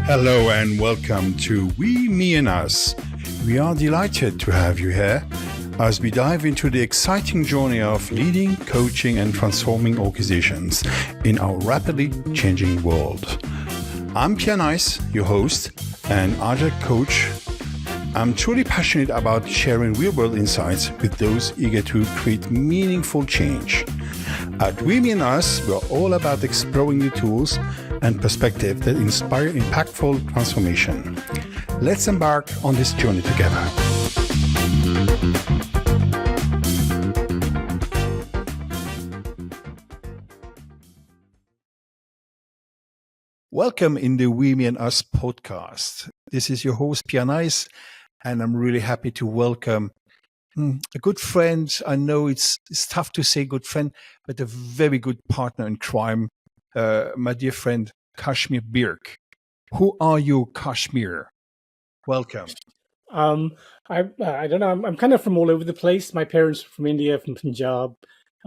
Hello and welcome to We, Me and Us. We are delighted to have you here as we dive into the exciting journey of leading, coaching and transforming organizations in our rapidly changing world. I'm Pierre Neis, your host and agile coach. I'm truly passionate about sharing real-world insights with those eager to create meaningful change. At We, Me and Us, we're all about exploring new tools and perspectives that inspire impactful transformation. Let's embark on this journey together. Welcome in the We, Me and Us podcast. This is your host, Pierre Neis, and I'm really happy to welcome a good friend. I know it's tough to say good friend, but a very good partner in crime, my dear friend, Kashmir Birk. Who are you, Kashmir? Welcome. I don't know. I'm kind of from all over the place. My parents are from India, from Punjab.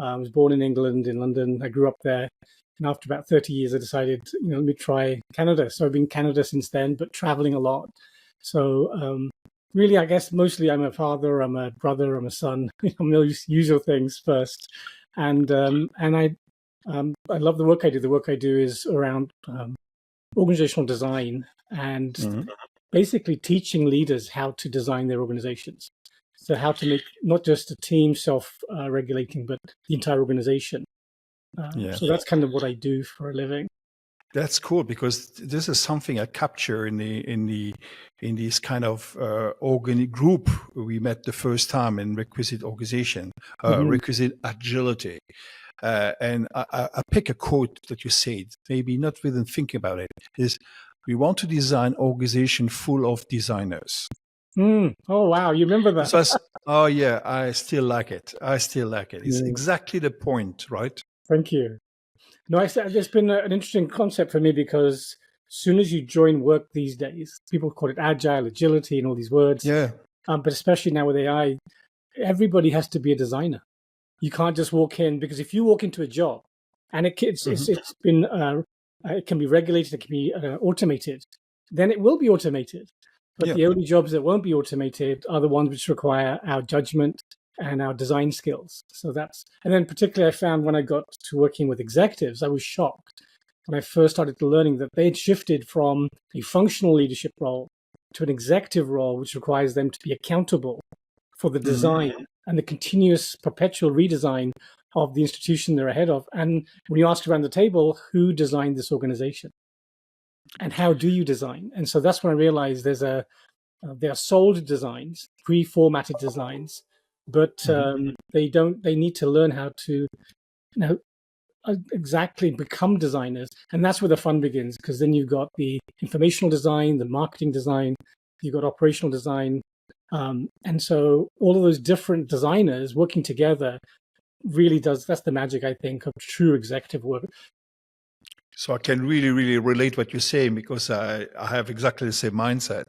I was born in England, in London. I grew up there. And after about 30 years, I decided, let me try Canada. So I've been in Canada since then, but traveling a lot. So really, I guess mostly I'm a father, I'm a brother, I'm a son. Those usual things first. And I love the work I do. The work I do is around organizational design and basically teaching leaders how to design their organizations. So how to make not just a team self-regulating, but the entire organization. So that's kind of what I do for a living. That's cool, because this is something I capture in this kind of organic group we met the first time in requisite organization, requisite agility. And I pick a quote that you said, maybe not even thinking about it, is we want to design organization full of designers. Oh, wow. You remember that? So I still like it. It's exactly the point, right? Thank you. No, it's been an interesting concept for me, because as soon as you join work these days, people call it agile, agility, and all these words. Yeah. But especially now with AI, everybody has to be a designer. You can't just walk in, because if you walk into a job and it can be regulated, it can be automated, then it will be automated. But the only jobs that won't be automated are the ones which require our judgment and our design skills. And then particularly I found when I got to working with executives, I was shocked when I first started learning that they'd shifted from a functional leadership role to an executive role, which requires them to be accountable for the design and the continuous perpetual redesign of the institution they're ahead of. And when you ask around the table, who designed this organization and how do you design? And so that's when I realized there are sold designs, pre-formatted designs, but they need to learn how to exactly become designers. And that's where the fun begins, because then you've got the informational design, the marketing design, you've got operational design. And so all of those different designers working together that's the magic, I think, of true executive work. So I can really, really relate what you're saying, because I have exactly the same mindset.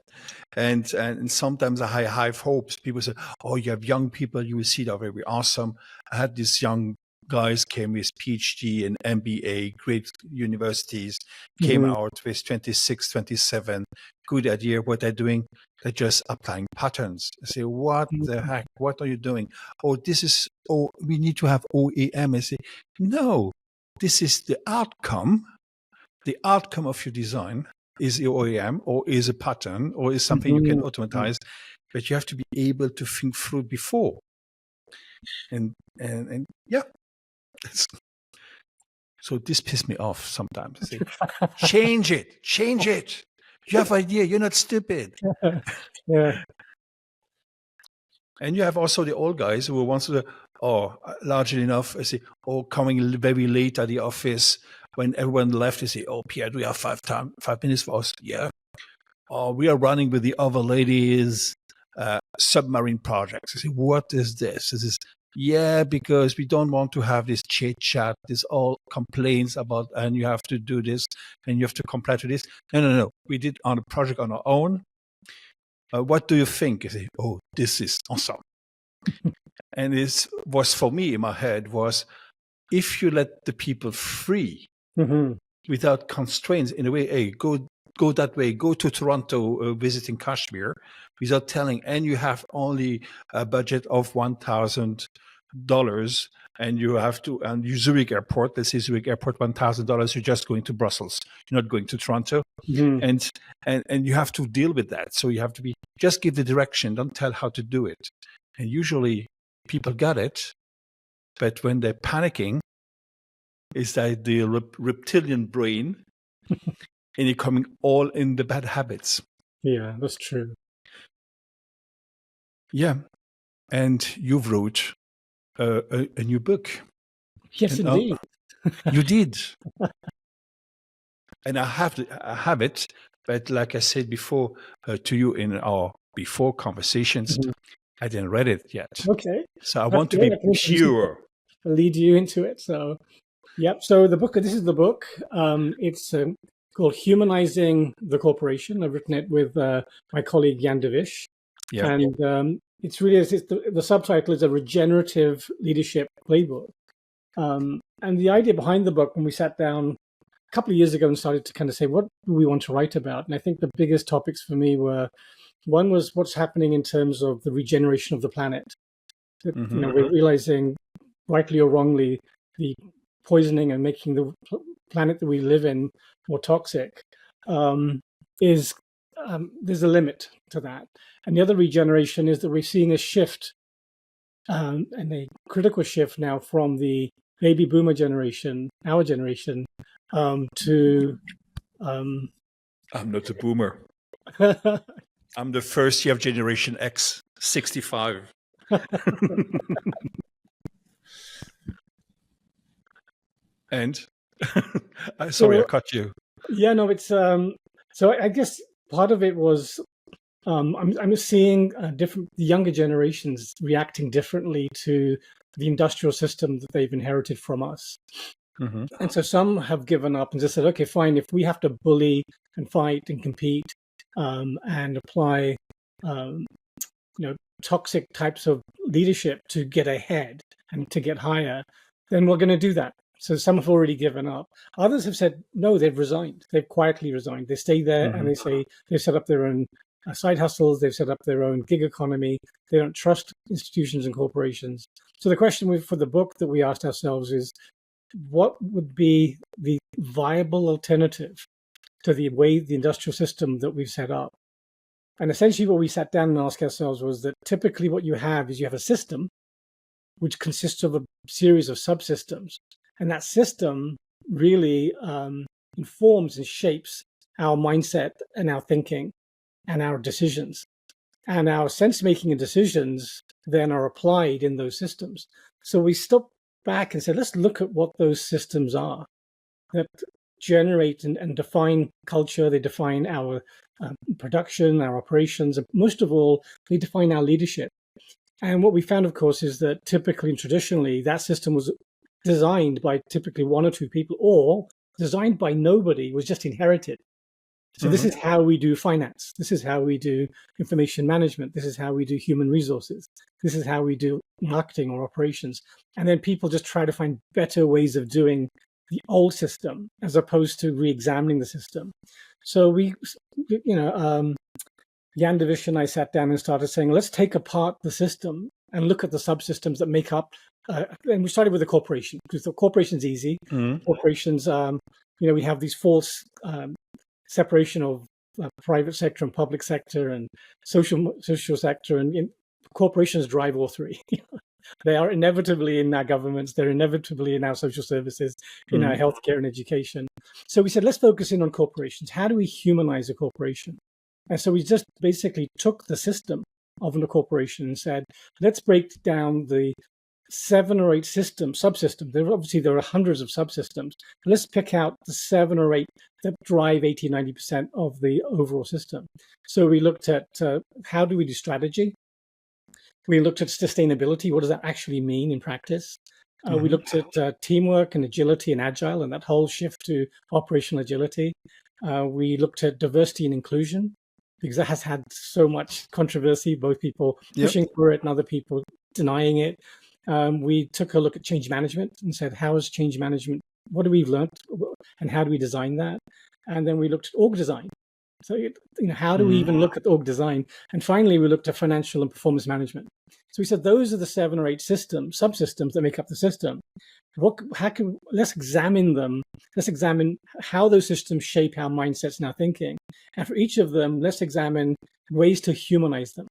And sometimes I have hopes. People say, oh, you have young people, you will see that very awesome. I had these young guys came with PhD and MBA, great universities, came out with 26, 27, good idea what they're doing. They're just applying patterns. I say, what the heck? What are you doing? We need to have OEM. I say, no, this is the outcome. The outcome of your design is your OEM, or is a pattern, or is something you can automatize, but you have to be able to think through before. And yeah. So this pisses me off sometimes. I say, change it. You have idea. You're not stupid. Yeah. And you have also the old guys who wants to, largely enough, I say, coming very late at the office. When everyone left, they say, oh, Pierre, do we have 5 minutes for us? Yeah. We are running with the other ladies, submarine projects. I say, what is this? This is, because we don't want to have this chit chat, this all complaints about, and you have to do this, and you have to comply to this. No. We did on a project on our own. What do you think? I say, oh, this is awesome. And it was for me in my head was, if you let the people free without constraints, in a way, hey, go go that way. Go to Toronto visiting Kashmir without telling, and you have only a budget of $1,000, and you have to, and you Zurich Airport, let's say Zurich Airport, $1,000. You're just going to Brussels. You're not going to Toronto, and you have to deal with that. So you have to just give the direction. Don't tell how to do it. And usually people got it, but when they're panicking, it's like the reptilian brain, and you're coming all in the bad habits. Yeah, that's true. Yeah, and you've wrote a new book. Yes, and, indeed. You did. And I have it, but like I said before to you in our before conversations, I didn't read it yet. Okay. So I want to be pure. I'll lead you into it. So, yep. So this is the book. It's called Humanizing the Corporation. I've written it with my colleague Jan de Visch. Yeah. And it's really, the subtitle is a regenerative leadership playbook. And the idea behind the book, when we sat down a couple of years ago and started to kind of say, what do we want to write about? And I think the biggest topics for me were, one was what's happening in terms of the regeneration of the planet. That, we're realizing, rightly or wrongly, the poisoning and making the planet that we live in more toxic there's a limit to that. And the other regeneration is that we're seeing a shift, and a critical shift now from the baby boomer generation, our generation, to... I'm not a boomer. I'm the first year of Generation X, 65. And sorry, I cut you. Yeah, no, it's so I guess part of it was I'm seeing the younger generations reacting differently to the industrial system that they've inherited from us. And so some have given up and just said, okay, fine, if we have to bully and fight and compete and apply toxic types of leadership to get ahead and to get higher, then we're going to do that. So some have already given up. Others have said, no, they've resigned. They've quietly resigned. They stay there and they say they've set up their own side hustles. They've set up their own gig economy. They don't trust institutions and corporations. So the question for the book that we asked ourselves is, what would be the viable alternative to the industrial system that we've set up? And essentially what we sat down and asked ourselves was that typically what you have is you have a system which consists of a series of subsystems. And that system really informs and shapes our mindset and our thinking and our decisions. And our sense-making and decisions then are applied in those systems. So we stepped back and said, let's look at what those systems are that generate and define culture. They define our production, our operations, and most of all, they define our leadership. And what we found, of course, is that typically and traditionally, that system was designed by typically one or two people, or designed by nobody, was just inherited. So this is how we do finance. This is how we do information management. This is how we do human resources. This is how we do marketing or operations. And then people just try to find better ways of doing the old system as opposed to re-examining the system. So Jan de Visch and I sat down and started saying, let's take apart the system and look at the subsystems that make up. And we started with a corporation, because the corporation's easy. Corporations, we have these false separation of private sector and public sector and social sector, and corporations drive all three. They are inevitably in our governments. They're inevitably in our social services, in our healthcare and education. So we said, let's focus in on corporations. How do we humanize a corporation? And so we just basically took the system of a corporation and said, let's break down the 7 or 8 subsystems. There are hundreds of subsystems. Let's pick out the 7 or 8 that drive 80, 90% of the overall system. So we looked at how do we do strategy? We looked at sustainability. What does that actually mean in practice? We looked at teamwork and agility and agile, and that whole shift to operational agility. We looked at diversity and inclusion, because that has had so much controversy, both people pushing for it and other people denying it. We took a look at change management and said, how is change management, what do we learned and how do we design that? And then we looked at org design. So, how do we even look at org design? And finally, we looked at financial and performance management. So we said those are the 7 or 8 subsystems that make up the system. Let's examine them. Let's examine how those systems shape our mindsets and our thinking. And for each of them, let's examine ways to humanize them,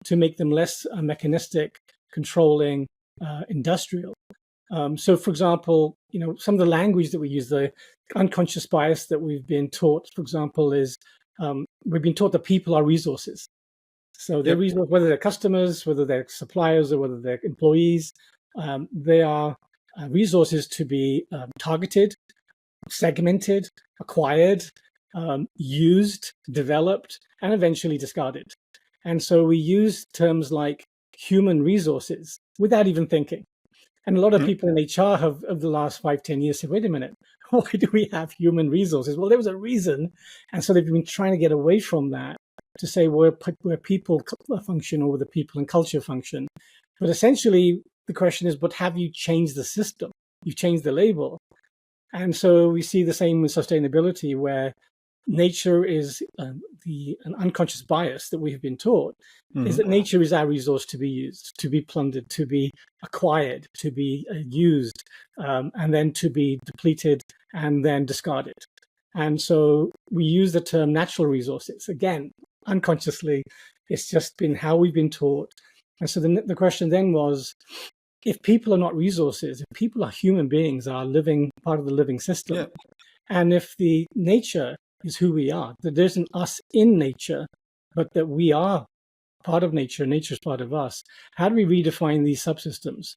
to make them less mechanistic, controlling, industrial. So, for example, some of the language that we use, the unconscious bias that we've been taught, for example, is we've been taught that people are resources. So they're resources, whether they're customers, whether they're suppliers, or whether they're employees, they are resources to be targeted, segmented, acquired, used, developed, and eventually discarded. And so we use terms like human resources without even thinking. And a lot of people in HR have, over the last 5-10 years, said, wait a minute, why do we have human resources? Well, there was a reason. And so they've been trying to get away from that to say where people function or where the people and culture function. But essentially, the question is, but have you changed the system? You've changed the label. And so we see the same with sustainability, where nature is an unconscious bias that we have been taught, is that nature is our resource to be used, to be plundered, to be acquired, to be used, and then to be depleted and then discarded. And so we use the term natural resources. Again, unconsciously, it's just been how we've been taught. And so the question then was, if people are not resources, if people are human beings, are living part of the living system, and if the nature is who we are, that there isn't us in nature, but that we are part of nature, nature is part of us, how do we redefine these subsystems?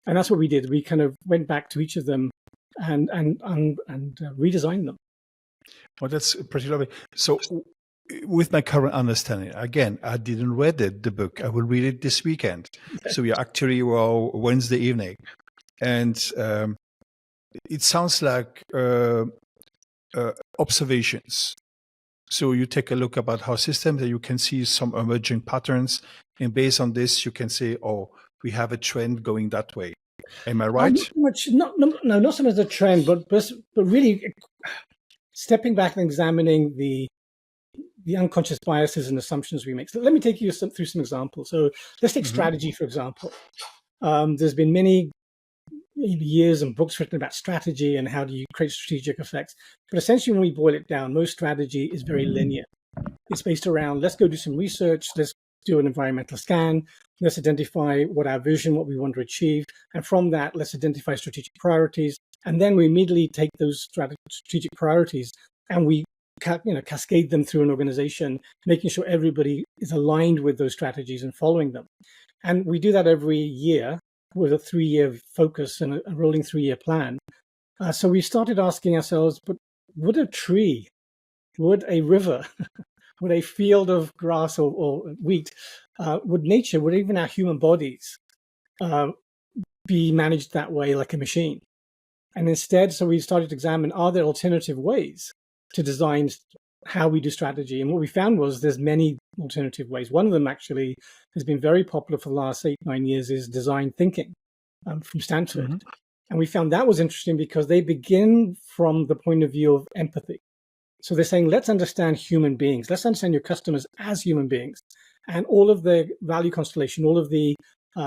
And that's what we did. We kind of went back to each of them and redesigned them. Well, that's pretty lovely. So with my current understanding, again, I didn't read the book. I will read it this weekend. So we actually were Wednesday evening. And it sounds like observations. So you take a look about how systems, and you can see some emerging patterns. And based on this, you can say, oh, we have a trend going that way. Am I right? Not so much a trend, but really stepping back and examining the unconscious biases and assumptions we make. So let me take you through some examples. So let's take strategy, for example. There's been many years and books written about strategy and how do you create strategic effects. But essentially, when we boil it down, most strategy is very linear. It's based around, let's go do some research, let's do an environmental scan, let's identify what our vision, what we want to achieve. And from that, let's identify strategic priorities. And then we immediately take those strategic priorities and we cascade them through an organization, making sure everybody is aligned with those strategies and following them. And we do that every year with a 3-year focus and a rolling 3-year plan. So we started asking ourselves, but would a tree, would a river, would a field of grass or wheat, would nature, would even our human bodies be managed that way like a machine? And instead, so we started to examine, are there alternative ways to design how we do strategy? And what we found was there's many alternative ways. One of them actually has been very popular for the last 8-9 years is design thinking from Stanford. And we found that was interesting because they begin from the point of view of empathy. So they're saying, let's understand human beings. Let's understand your customers as human beings and all of their value constellation, all of the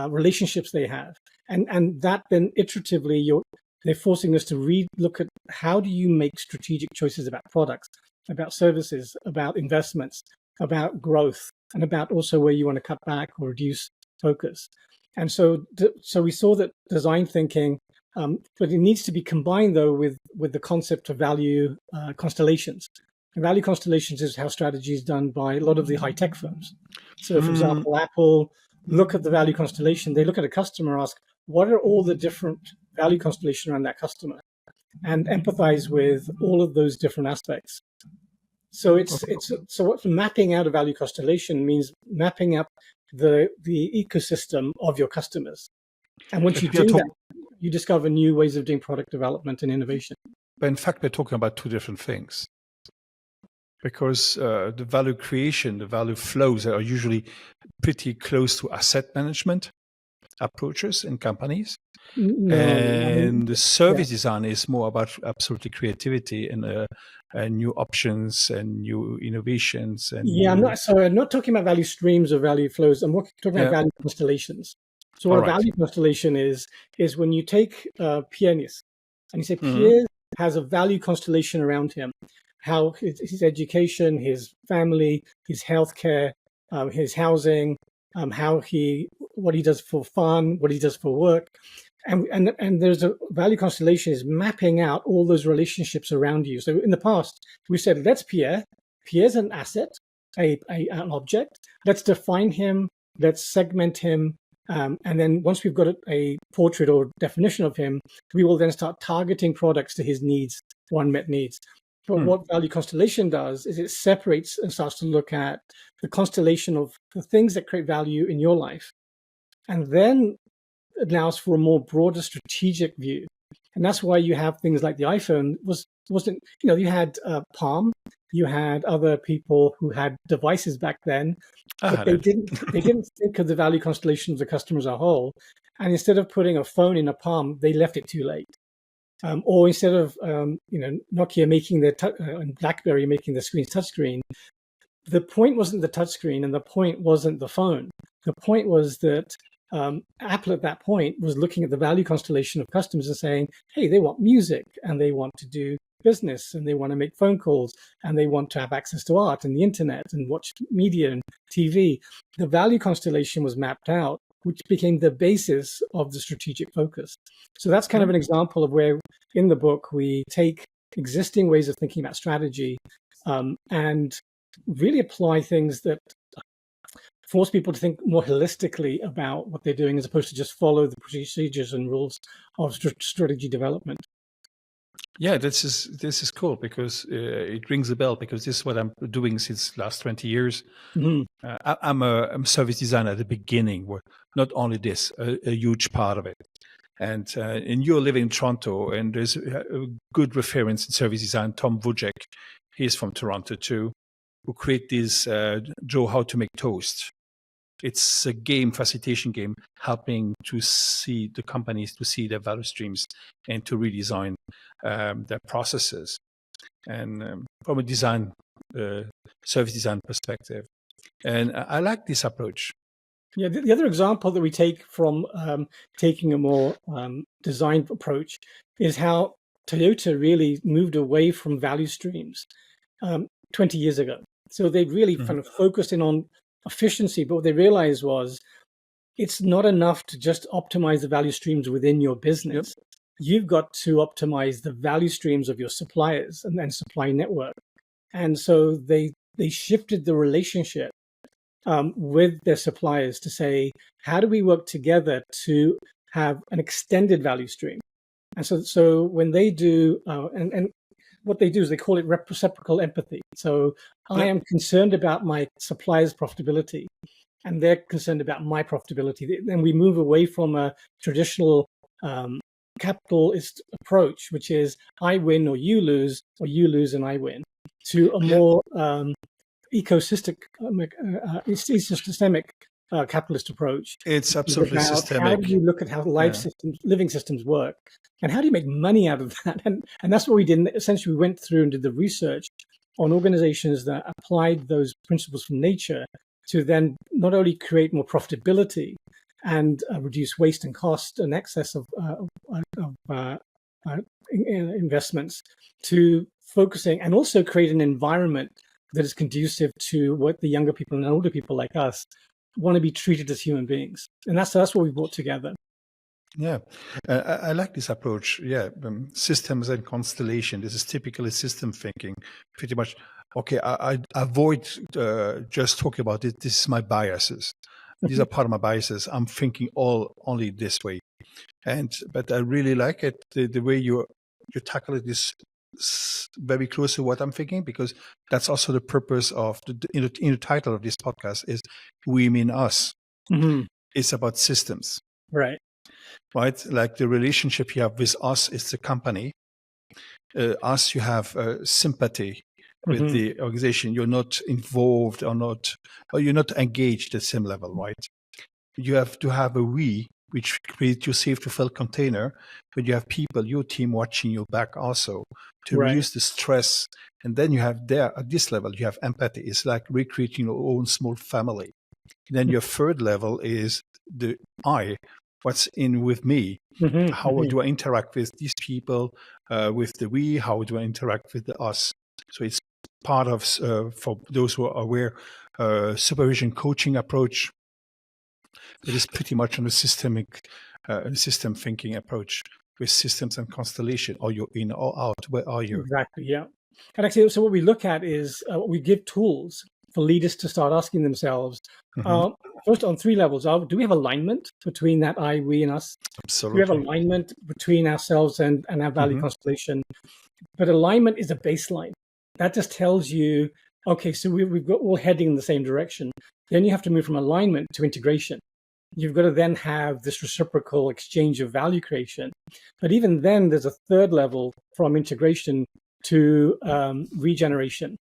relationships they have. And that then iteratively, they're forcing us to look at how do you make strategic choices about products, about services, about investments, about growth, and about also where you want to cut back or reduce focus. And so we saw that design thinking, but it needs to be combined, though, with the concept of value constellations. And value constellations is how strategy is done by a lot of the high-tech firms. So, for example, Apple look at the value constellation. They look at a customer, ask, what are all the different value constellation around that customer? And empathize with all of those different aspects. So so what mapping out a value constellation means mapping up the ecosystem of your customers. And once you do that, you discover new ways of doing product development and innovation. But in fact, we're talking about two different things. Because the value creation, the value flows are usually pretty close to asset management. approaches in companies. No, And the service design is more about absolutely creativity and new options and new innovations. And I'm not talking about value streams or value flows. I'm talking about value constellations. So what a value constellation is when you take Pierre Neis and you say Pierre has a value constellation around him, how his education, his family, his healthcare, his housing, what he does for fun, what he does for work. And there's a value constellation is mapping out all those relationships around you. So in the past, we said, let's Pierre's an asset, an object. Let's define him. Let's segment him. And then once we've got a portrait or definition of him, we will then start targeting products to his needs, unmet needs. But what value constellation does is it separates and starts to look at the constellation of the things that create value in your life. And then allows for a more broader strategic view. And that's why you have things like the iPhone wasn't, you had Palm, you had other people who had devices back then, but they didn't think of the value constellation of the customer as a whole. And instead of putting a phone in a Palm, they left it too late. Or instead of Nokia making and BlackBerry making the screens touchscreen, the point wasn't the touchscreen and the point wasn't the phone. The point was that Apple at that point was looking at the value constellation of customers and saying, hey, they want music and they want to do business and they want to make phone calls and they want to have access to art and the internet and watch media and TV. The value constellation was mapped out, which became the basis of the strategic focus. So that's kind of an example of where in the book we take existing ways of thinking about strategy and really apply things that force people to think more holistically about what they're doing as opposed to just follow the procedures and rules of strategy development. Yeah, this is cool because it rings a bell because this is what I'm doing since the last 20 years. I'm a service designer at the beginning, where not only this, a huge part of it. And you're living in Toronto, and there's a good reference in service design, Tom Wojcik, he's from Toronto too, who create this Joe How to Make Toast. It's a facilitation game, helping to see the companies to see their value streams and to redesign their processes. And from a service design perspective, and I like this approach. Yeah, the other example that we take from taking a more design approach is how Toyota really moved away from value streams 20 years ago. So they really kind of focused in on efficiency, but what they realized was it's not enough to just optimize the value streams within your business. Yep. You've got to optimize the value streams of your suppliers and then supply network. And so they shifted the relationship with their suppliers to say, how do we work together to have an extended value stream? And so when they do, and what they do is they call it reciprocal empathy. So I am concerned about my supplier's profitability, and they're concerned about my profitability. Then we move away from a traditional capitalist approach, which is I win or you lose and I win, to a more ecosystemic capitalist approach. It's absolutely systemic. How do you look at how living systems work, and how do you make money out of that? And that's what we did. Essentially, we went through and did the research on organizations that applied those principles from nature to then not only create more profitability and reduce waste and cost and excess of investments, to focusing and also create an environment that is conducive to what the younger people and older people like us want to be treated as human beings. And that's what we brought together. Yeah, I like this approach. Yeah, systems and constellation. This is typically system thinking. Pretty much, okay, I avoid just talking about it. This is my biases. These are part of my biases. I'm thinking only this way. But I really like it, the way you tackle it is very close to what I'm thinking, because that's also the purpose of in the title of this podcast is We Mean Us. Mm-hmm. It's about systems. Right. Like the relationship you have with us is the company. Us, you have sympathy with the organization. You're not involved or you're not engaged at the same level, right? You have to have a we which create your safe to fail container, but you have people, your team watching your back also to Right. reduce the stress. And then you have there at this level, you have empathy. It's like recreating your own small family. And then your third level is the I, what's in with me. How do I interact with these people, with the we? How do I interact with the us? So it's part of, for those who are aware, supervision coaching approach. It is pretty much on a system thinking approach with systems and constellation. Are you in or out? Where are you? Exactly, yeah. And actually, so what we look at is we give tools for leaders to start asking themselves, first on three levels. Do we have alignment between that I, we, and us? Absolutely. Do we have alignment between ourselves and our value constellation? But alignment is a baseline. That just tells you, okay, so we've got all heading in the same direction. Then you have to move from alignment to integration. You've got to then have this reciprocal exchange of value creation. But even then, there's a third level from integration to regeneration.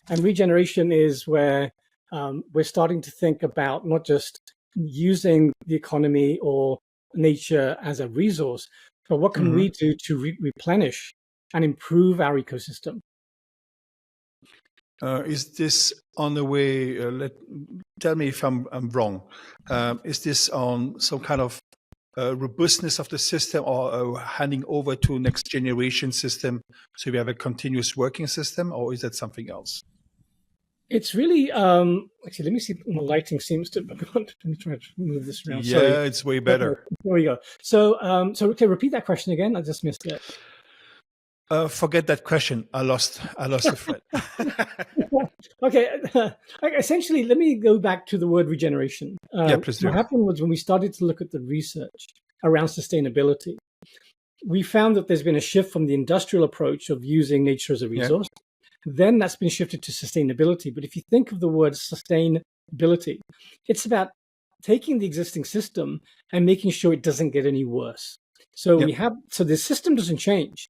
And regeneration is where we're starting to think about not just using the economy or nature as a resource, but what can we do to replenish and improve our ecosystem? Is this on the way? Tell me if I'm wrong. Is this on some kind of robustness of the system, or handing over to next generation system, so we have a continuous working system, or is that something else? It's really actually. Let me see. My lighting seems to. Let me try to move this around. Yeah, Sorry. it's way better. There we go. So, okay, repeat that question again. I just missed it. Forget that question. I lost the thread. Okay. Essentially, let me go back to the word regeneration. Yeah, please do. What happened was when we started to look at the research around sustainability, we found that there's been a shift from the industrial approach of using nature as a resource. Yeah. Then that's been shifted to sustainability. But if you think of the word sustainability, it's about taking the existing system and making sure it doesn't get any worse. So the system doesn't change.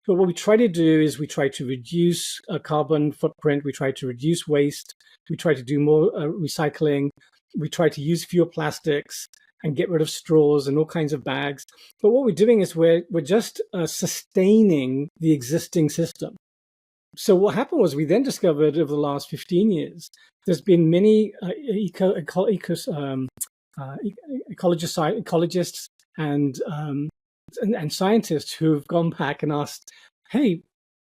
But what we try to do is we try to reduce carbon footprint. We try to reduce waste. We try to do more recycling. We try to use fewer plastics and get rid of straws and all kinds of bags. But what we're doing is we're just sustaining the existing system. So what happened was we then discovered over the last 15 years, there's been many ecologists and scientists who've gone back and asked, hey,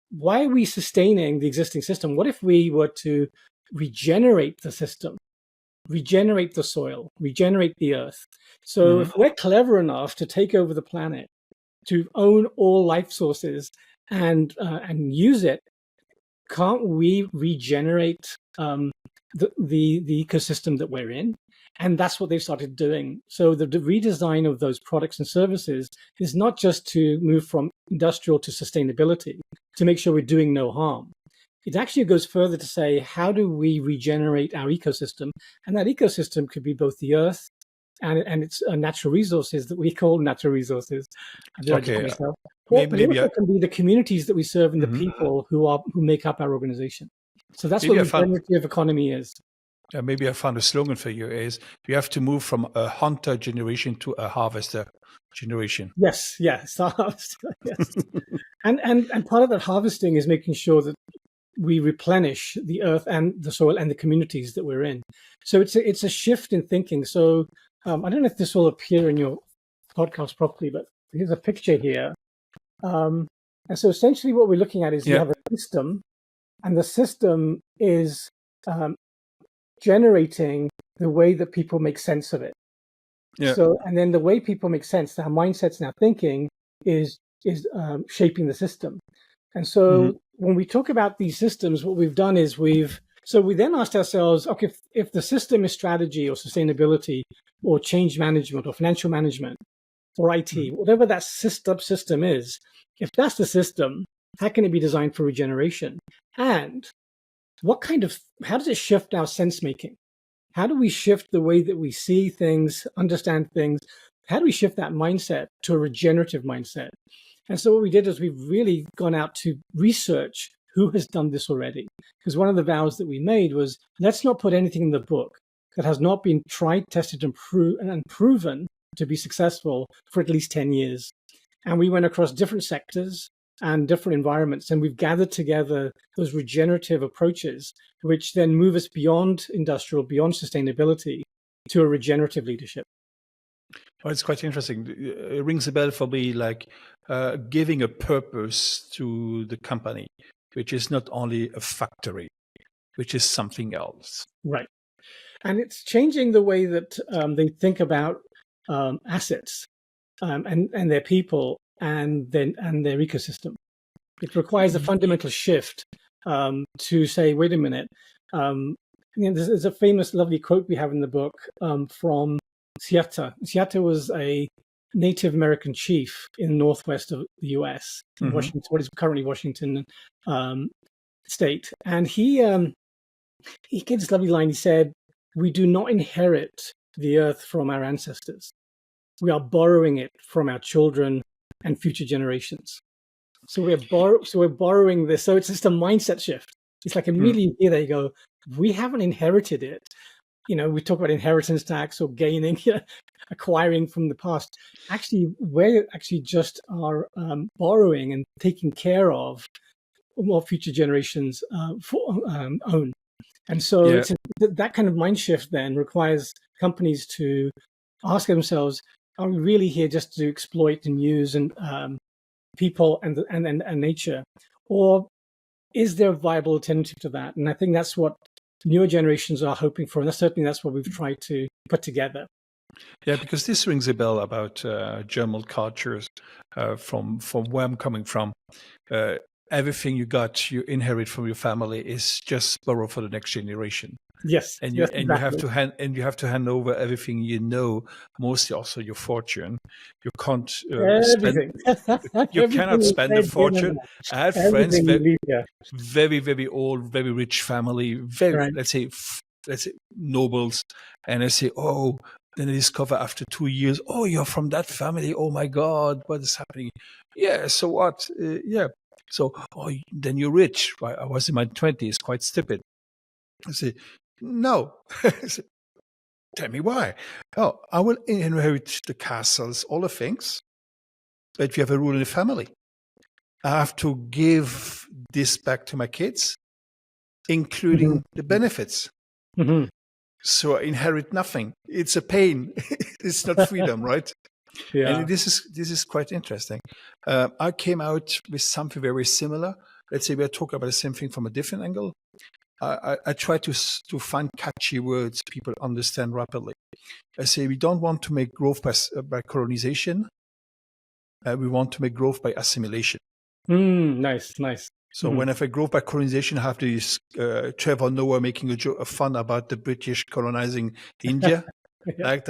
why are we sustaining the existing system? What if we were to regenerate the system, regenerate the soil, regenerate the earth? So if we're clever enough to take over the planet, to own all life sources and use it, can't we regenerate the ecosystem that we're in? And that's what they've started doing. So the redesign of those products and services is not just to move from industrial to sustainability, to make sure we're doing no harm. It actually goes further to say, how do we regenerate our ecosystem? And that ecosystem could be both the earth and its natural resources that we call natural resources. Okay. But it also can be the communities that we serve and the people who make up our organization. So that's what regenerative economy is. Maybe I found a slogan for you is you have to move from a hunter generation to a harvester generation. Yes, harvester, yes. and part of that harvesting is making sure that we replenish the earth and the soil and the communities that we're in. So it's a shift in thinking. So I don't know if this will appear in your podcast properly, but here's a picture here. And so essentially what we're looking at is you have a system, and the system is generating the way that people make sense of it. Yeah. So, and then the way people make sense, their mindsets and our thinking is shaping the system. And so when we talk about these systems, what we've done is we then asked ourselves, okay, if the system is strategy or sustainability or change management or financial management or IT, whatever that system is, if that's the system, how can it be designed for regeneration? And how does it shift our sense making? How do we shift the way that we see things, understand things? How do we shift that mindset to a regenerative mindset? And so what we did is we've really gone out to research who has done this already. Because one of the vows that we made was, let's not put anything in the book that has not been tried, tested, and proven to be successful for at least 10 years. And we went across different sectors and different environments, and we've gathered together those regenerative approaches, which then move us beyond industrial, beyond sustainability, to a regenerative leadership. Well, it's quite interesting. It rings a bell for me, like giving a purpose to the company, which is not only a factory, which is something else. Right. And it's changing the way that they think about assets and their people and their ecosystem. It requires a fundamental shift to say, wait a minute. There's a famous, lovely quote we have in the book from Seattle. Seattle was a Native American chief in the northwest of the U.S., in Washington, what is currently Washington state. And he gave this lovely line. He said, "We do not inherit the earth from our ancestors. We are borrowing it from our children and future generations." So we're borrowing this. So it's just a mindset shift. It's like immediately here they go, we haven't inherited it. We talk about inheritance tax or gaining, acquiring from the past. Actually, we're actually just are borrowing and taking care of what future generations own. And so that kind of mind shift then requires companies to ask themselves, are we really here just to exploit and use and people and nature? Or is there a viable alternative to that? And I think that's what newer generations are hoping for. And that's what we've tried to put together. Yeah, because this rings a bell about German cultures from where I'm coming from. Everything you inherit from your family is just borrowed for the next generation. Yes, and yes, you exactly. have to hand over everything, mostly also your fortune. You can't Everything. you cannot spend a fortune. I had friends very, very old, very rich family, right. let's say nobles, and I say, oh, then I discover after 2 years, oh, you're from that family. Oh my God, what is happening? Yeah, so what? Yeah. So, then you're rich. I was in my 20s, quite stupid. I say, no. I say, tell me why. Oh, I will inherit the castles, all the things, but we have a rule in the family. I have to give this back to my kids, including the benefits. So I inherit nothing. It's a pain. It's not freedom, right? Yeah. And this is quite interesting. I came out with something very similar. Let's say we are talking about the same thing from a different angle. I try to find catchy words people understand rapidly. I say we don't want to make growth by colonization. We want to make growth by assimilation. Nice. So when I say growth by colonization, I have this Trevor Noah making a fun about the British colonizing India. Like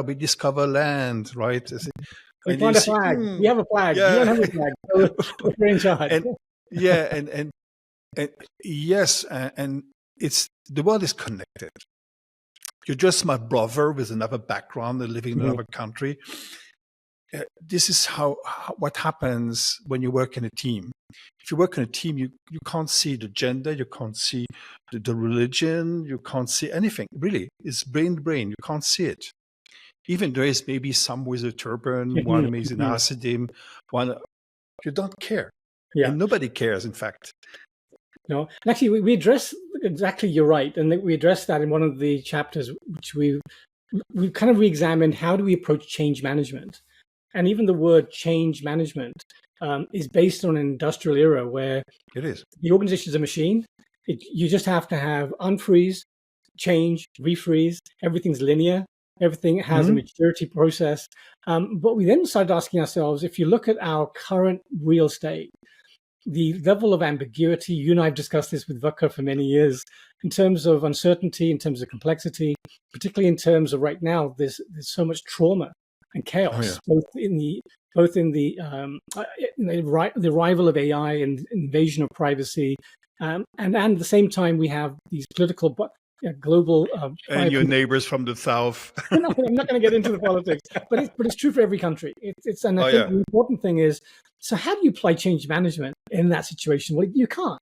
we discover land, right? We find a flag. We have a flag. Yeah. We don't have a flag. So we're in charge. And yes, and it's the world is connected. You're just my brother with another background and living in another country. This is what happens when you work in a team. If you work in a team, you can't see the gender, you can't see the religion, you can't see anything. Really, it's brain to brain. You can't see it. Even there is maybe some with a turban, one is in Hasidim, one you don't care. Yeah. And nobody cares, in fact. No, and actually, we address exactly. You're right, and we addressed that in one of the chapters, which we've kind of re-examined. How do we approach change management? And even the word change management is based on an industrial era where it is. The organization is a machine. You just have to have unfreeze, change, refreeze. Everything's linear. Everything has a maturity process. But we then started asking ourselves, if you look at our current real estate, the level of ambiguity, you and I have discussed this with Vaka for many years, in terms of uncertainty, in terms of complexity, particularly in terms of right now, there's so much trauma and chaos, both in the arrival of AI and invasion of privacy, and at the same time we have these political global and your neighbors from the south. No, I'm not going to get into the politics, but it's true for every country. I think the important thing is, so how do you apply change management in that situation? Well, you can't,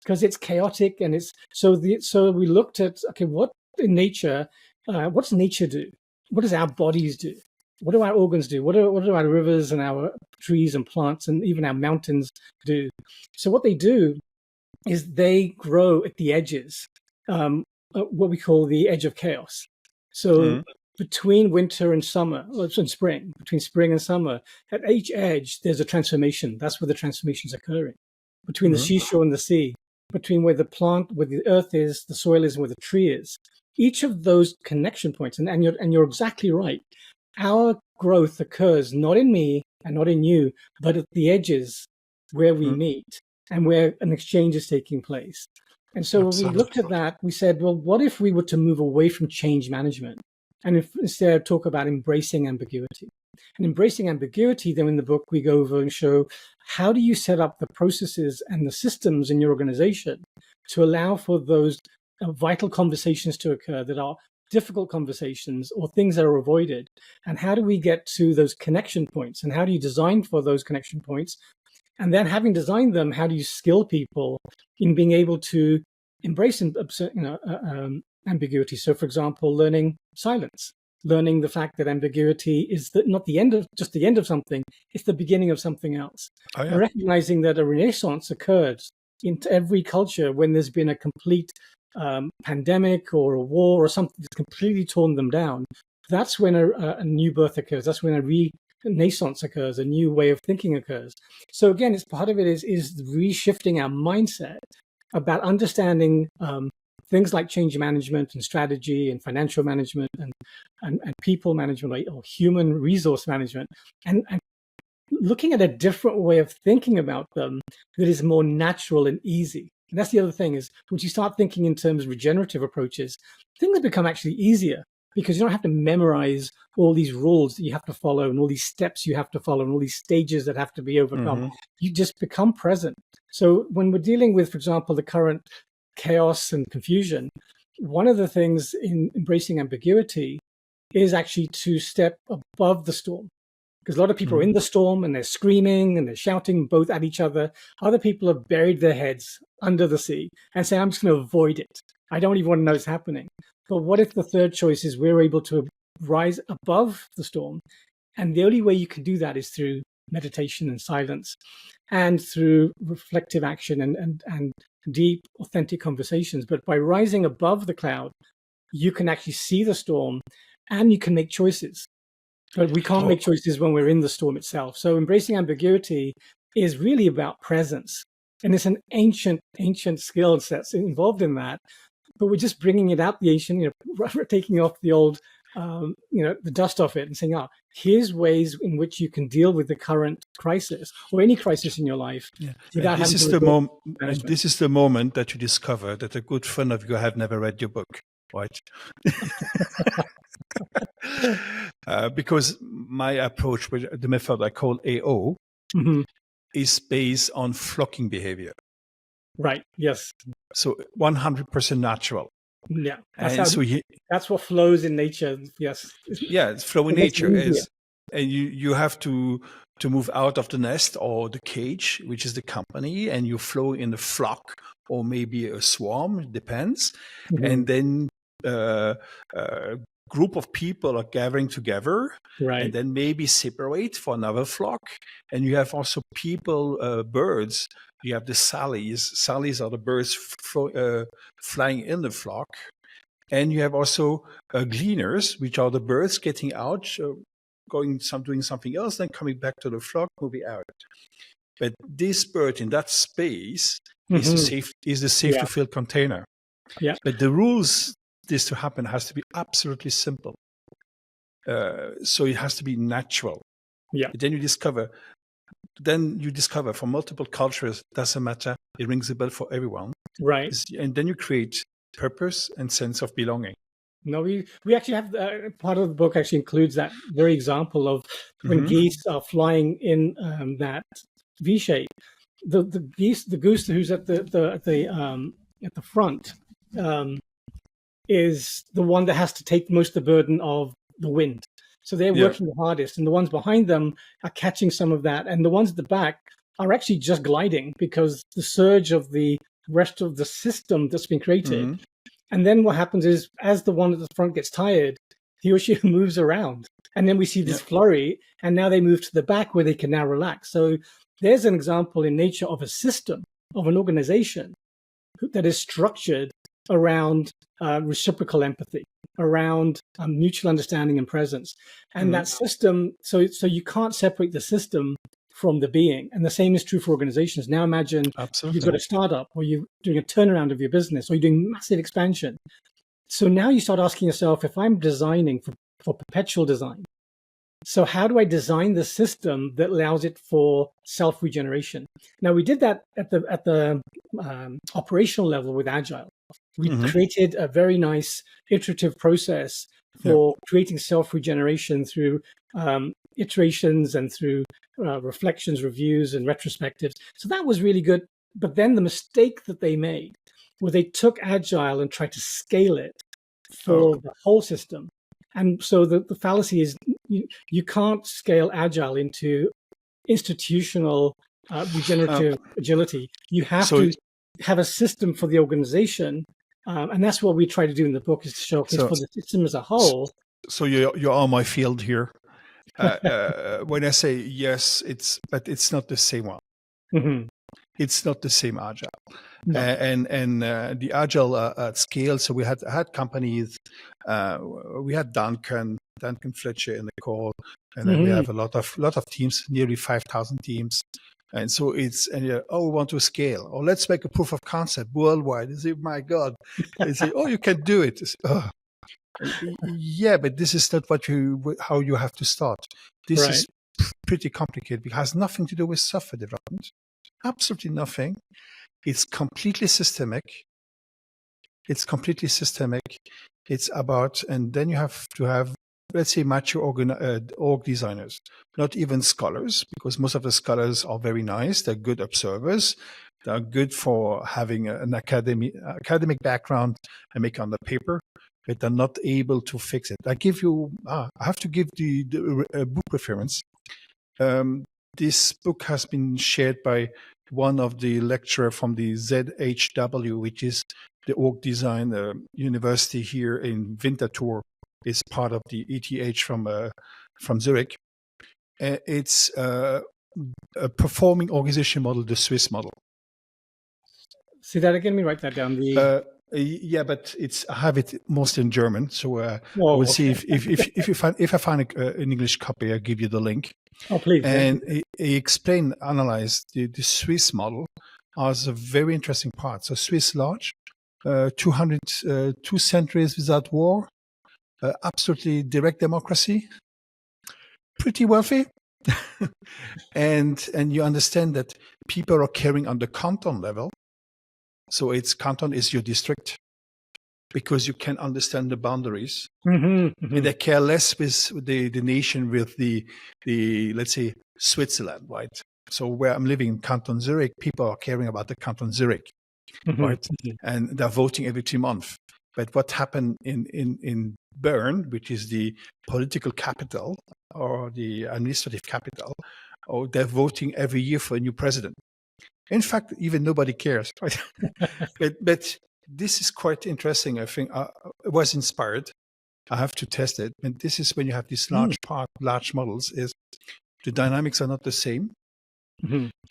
because it's chaotic, and it's so we looked at, okay, what in nature, what's nature do? What does our bodies do? what do our organs do? What do our rivers and our trees and plants and even our mountains do? So what they do is they grow at the edges, what we call the edge of chaos. So between winter and summer, or spring, between spring and summer, at each edge, there's a transformation. That's where the transformation's occurring. Between the seashore and the sea, between where the plant, where the earth is, the soil is, and where the tree is. Each of those connection points, and you're exactly right. Our growth occurs not in me and not in you, but at the edges where we meet and where an exchange is taking place. And so when we looked at that, we said, well, what if we were to move away from change management and instead talk about embracing ambiguity? And embracing ambiguity, then in the book, we go over and show how do you set up the processes and the systems in your organization to allow for those vital conversations to occur that are difficult conversations or things that are avoided. And how do we get to those connection points? And how do you design for those connection points? And then having designed them, how do you skill people in being able to embrace ambiguity? So, for example, learning silence, learning the fact that ambiguity is not the end of just the end of something, it's the beginning of something else. Oh, yeah. And recognizing that a renaissance occurred in every culture when there's been a complete pandemic or a war or something that's completely torn them down. That's when a new birth occurs. That's when a renaissance occurs, a new way of thinking occurs. So again, it's part of it is reshifting our mindset about understanding things like change management and strategy and financial management and people management or human resource management and looking at a different way of thinking about them that is more natural and easy. And that's the other thing is once you start thinking in terms of regenerative approaches, things become actually easier because you don't have to memorize all these rules that you have to follow and all these steps you have to follow and all these stages that have to be overcome. You just become present. So when we're dealing with, for example, the current chaos and confusion, one of the things in embracing ambiguity is actually to step above the storm. Because a lot of people are in the storm and they're screaming and they're shouting both at each other. Other people have buried their heads under the sea and say, I'm just going to avoid it. I don't even want to know it's happening. But what if the third choice is we're able to rise above the storm? And the only way you can do that is through meditation and silence and through reflective action and deep, authentic conversations. But by rising above the cloud, you can actually see the storm and you can make choices. But we can't make choices when we're in the storm itself. So embracing ambiguity is really about presence. And it's an ancient skill that's involved in that. But we're just bringing it out the ancient, taking off the old, the dust off it and saying, here's ways in which you can deal with the current crisis or any crisis in your life. Yeah. Without this is the moment that you discover that a good friend of you have never read your book, right? Because my approach with the method I call AO is based on flocking behavior. Right. Yes. So 100% natural. Yeah. That's what flows in nature. Yes. Yeah, it's flow in nature. And you have to move out of the nest or the cage, which is the company, and you flow in a flock or maybe a swarm, it depends. And then group of people are gathering together, right, and then maybe separate for another flock. And you have also people, birds. You have the sallies. Sallies are the birds flying in the flock. And you have also gleaners, which are the birds getting out, doing something else, then coming back to the flock, moving out. But this bird in that space is the safe to fill container. Yeah. But the rules this to happen has to be absolutely simple. So it has to be natural. Yeah. Then you discover from multiple cultures, doesn't matter, it rings a bell for everyone. Right. And then you create purpose and sense of belonging. No, we actually have part of the book actually includes that very example of when geese are flying in that V shape. The goose who's at the front is the one that has to take most of the burden of the wind. So they're working the hardest, and the ones behind them are catching some of that, and the ones at the back are actually just gliding because the surge of the rest of the system that's been created. And then what happens is, as the one at the front gets tired, he or she moves around. And then we see this flurry, and now they move to the back where they can now relax. So there's an example in nature of a system, of an organization that is structured around reciprocal empathy, around mutual understanding and presence. And that system, so you can't separate the system from the being. And the same is true for organizations. Now imagine you've got a startup, or you're doing a turnaround of your business, or you're doing massive expansion. So now you start asking yourself, if I'm designing for perpetual design, so how do I design the system that allows it for self-regeneration? Now, we did that at the operational level with Agile. We created a very nice iterative process for creating self-regeneration through iterations and through reflections, reviews, and retrospectives. So that was really good. But then the mistake that they made was they took Agile and tried to scale it for the whole system. And so the fallacy is you can't scale Agile into institutional regenerative agility. You have to have a system for the organization. And that's what we try to do in the book, is to show for the system as a whole. So you're on my field here. When I say yes, but it's not the same one. Mm-hmm. It's not the same Agile. No. And the Agile at scale. So we had companies. We had Duncan Fletcher in the call, and then we have a lot of teams, nearly 5,000 teams. And so we want to scale, or let's make a proof of concept worldwide. You say, my God, they say, you can do it. Yeah, but this is not how you have to start. This is pretty complicated. It has nothing to do with software development. Absolutely nothing. It's completely systemic. It's about, and then you have to have, let's say, mature org designers, not even scholars, because most of the scholars are very nice. They're good observers. They're good for having an academic background and make on the paper, but they're not able to fix it. I have to give the book reference. This book has been shared by one of the lecturer from the ZHW, which is the org design university here in Winterthur. Is part of the ETH from Zurich. It's a performing organization model, the Swiss model. See that again? Let me write that down. Yeah, but I have it mostly in German, so we'll see if I find an English copy, I'll give you the link. Oh, please. And he analyzed the Swiss model as a very interesting part. So Swiss large, 2 centuries without war, absolutely direct democracy, pretty wealthy, and you understand that people are caring on the canton level. So canton is your district, because you can understand the boundaries. And they care less with the nation, with the let's say Switzerland, right? So where I'm living in Canton Zurich, people are caring about the Canton Zurich, right? And they're voting every 2 months. But what happened in Bern, which is the political capital or the administrative capital, they're voting every year for a new president. In fact, even nobody cares, right? but this is quite interesting. I think I was inspired. I have to test it. And this is when you have these large models, is the dynamics are not the same.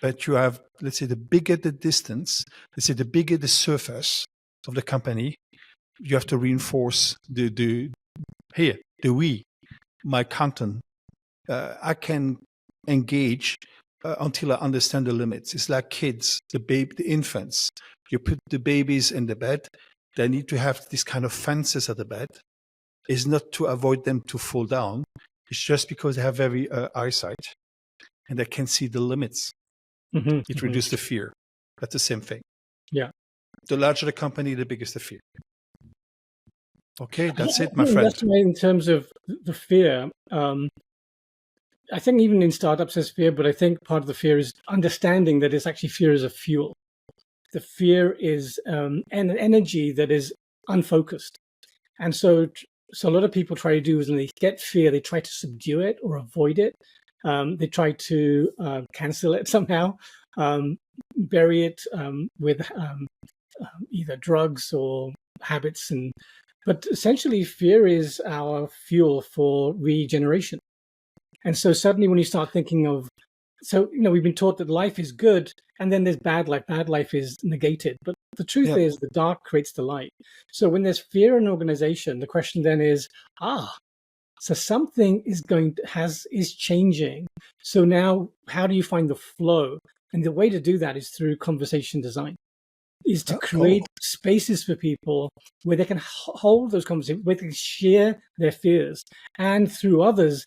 But you have, let's say, the bigger the distance, let's say the bigger the surface of the company, you have to reinforce the we, my canton. I can engage until I understand the limits. It's like kids, the infants. You put the babies in the bed. They need to have this kind of fences at the bed. It's not to avoid them to fall down. It's just because they have very eyesight and they can see the limits. It reduces the fear. That's the same thing. Yeah. The larger the company, the bigger the fear. Okay, that's it, my friend. That's right, in terms of the fear. I think even in startups there's fear, but I think part of the fear is understanding that it's actually fear as a fuel. The fear is an energy that is unfocused. And so a lot of people try to do is when they get fear, they try to subdue it or avoid it. They try to cancel it somehow, bury it with either drugs or habits and But essentially, fear is our fuel for regeneration. And so suddenly when you start thinking of, we've been taught that life is good and then there's bad life. Bad life is negated. But the truth is the dark creates the light. So when there's fear in an organization, the question then is, so something is changing. So now how do you find the flow? And the way to do that is through conversation design, is to create spaces for people where they can hold those conversations, where they can share their fears, and through others,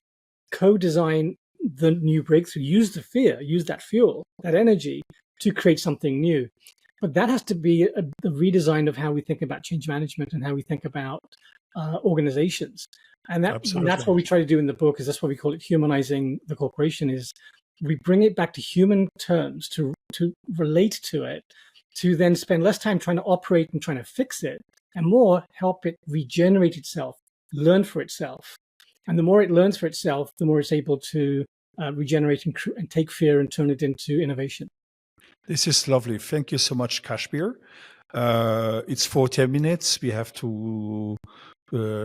co-design the new breakthrough, use the fear, use that fuel, that energy to create something new. But that has to be a redesign of how we think about change management and how we think about organizations. And that's what we try to do in the book, is that's what we call it, humanizing the corporation, is we bring it back to human terms, to relate to it, to then spend less time trying to operate and trying to fix it, and more help it regenerate itself, learn for itself. And the more it learns for itself, the more it's able to regenerate and take fear and turn it into innovation. This is lovely. Thank you so much, Kashmir. It's 40 minutes. We have to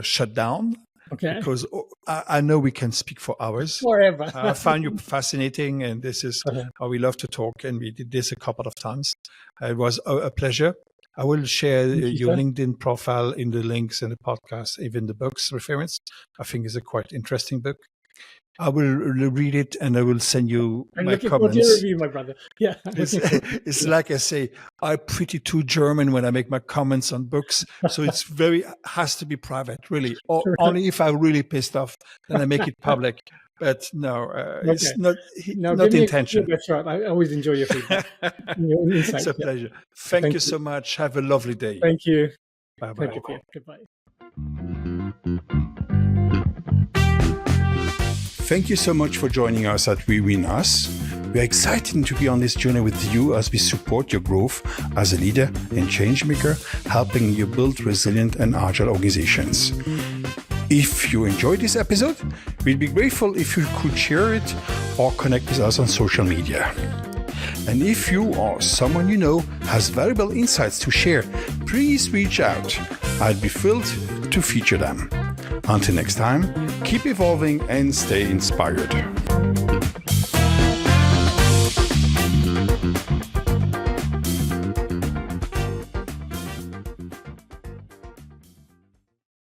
shut down. Okay. Because I know we can speak for hours. Forever. I find you fascinating, and this is how we love to talk. And we did this a couple of times. It was a pleasure. I will share your LinkedIn profile in the links in the podcast, even the book's reference. I think it's a quite interesting book. I will read it and I will send you my comments. I'm looking forward to your review, my brother. Yeah. It's like I say, I'm pretty too German when I make my comments on books. So it's has to be private, really. Or only if I'm really pissed off, then I make it public. But no, it's not intention. That's right. I always enjoy your feedback. Your insights, it's a pleasure. Thank you so much. Have a lovely day. Thank you. Bye-bye. Thank you, Pierre. Goodbye. Thank you so much for joining us at We Win Us. We are excited to be on this journey with you as we support your growth as a leader and change maker, helping you build resilient and agile organizations. If you enjoyed this episode, we'd be grateful if you could share it or connect with us on social media. And if you or someone you know has valuable insights to share, please reach out. I'd be thrilled to feature them. Until next time, keep evolving and stay inspired.